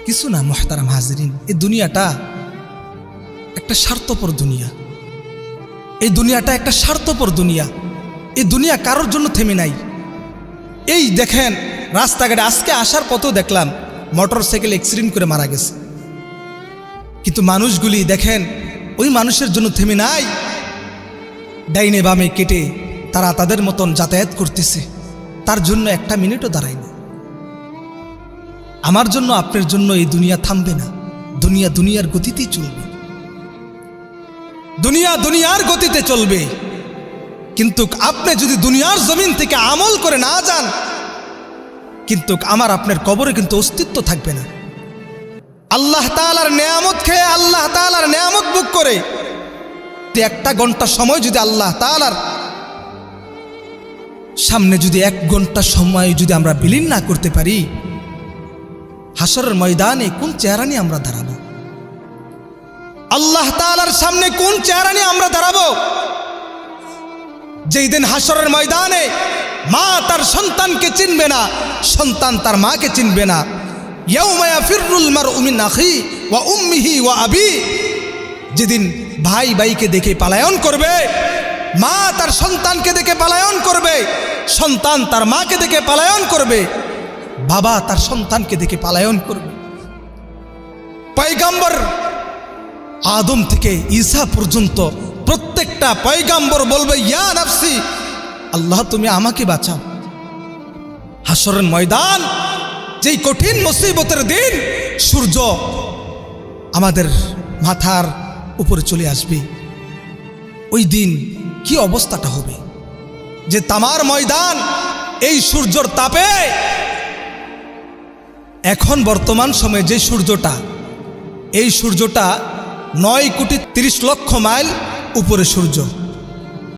কিছু না মুহতারাম হাজিরিন, এই দুনিয়াটা একটা স্বার্থপর দুনিয়া। এই দুনিয়াটা একটা স্বার্থপর দুনিয়া। এই দুনিয়া কারোর জন্য থেমে নাই। এই দেখেন রাস্তাঘাটে আজকে আসার পথেও দেখলাম মোটর সাইকেল অ্যাক্সিডেন্ট করে মারা গেছে, কিন্তু মানুষগুলি দেখেন ওই মানুষের জন্য থেমে নাই। ডাইনে বামে কেটে তারা তাদের মতন যাতায়াত করতেছে, তার জন্য একটা মিনিটও দাঁড়ায়নি। আমার জন্য আপনার জন্য এই দুনিয়া থামবে না। দুনিয়া দুনিয়ার গতিতেই চলবে, দুনিয়া দুনিয়ার গতিতে চলবে। কিন্তু আপনি যদি দুনিয়ার জমিন থেকে আমল করে না যান, কিন্তু আমার আপনার কবরে কিন্তু অস্তিত্ব থাকবে না। আল্লাহ তাআলার নেয়ামত খেয়ে, আল্লাহ তাআলার নেয়ামত ভোগ করে একটা ঘন্টা সময় যদি আল্লাহ তাআলার সামনে যদি 1 ঘন্টা সময় যদি আমরা বিলীন না করতে পারি, হাসরের ময়দানে কোন চেহারা নিয়ে আমরা দাঁড়াবো? আল্লাহ তাআলার সামনে কোন চেহারা নিয়ে আমরা দাঁড়াবো? যেই দিন হাসরের ময়দানে মা তার সন্তানকে চিনবে না, সন্তান তার মাকে চিনবে না। ইয়াউমা ইয়াফিরুল মারউ মিন আখি ওয়া উম্মিহি ওয়া আবি, যেদিন ভাই ভাইকে দেখে পলায়ন করবে, মা তার সন্তানকে দেখে পলায়ন করবে, সন্তান তার মাকে দেখে পলায়ন করবে, বাবা তার সন্তানকে দেখে পলায়ন করবে। পয়গম্বর আদম থেকে ঈসা পর্যন্ত প্রত্যেকটা পয়গম্বর বলবে ইয়া নাফসি, আল্লাহ তুমি আমাকে বাঁচাও। হাসরের ময়দান যেই কঠিন মুসিবতের দিন, সূর্য আমাদের মাথার উপরে চলে আসবে, ওই দিন কি অবস্থাটা হবে? যে তামার ময়দান এই সূর্যর তাপে, এখন বর্তমান সময়ে যে সূর্যটা, এই সূর্যটা 9 কোটি 30 লক্ষ মাইল উপরে সূর্য।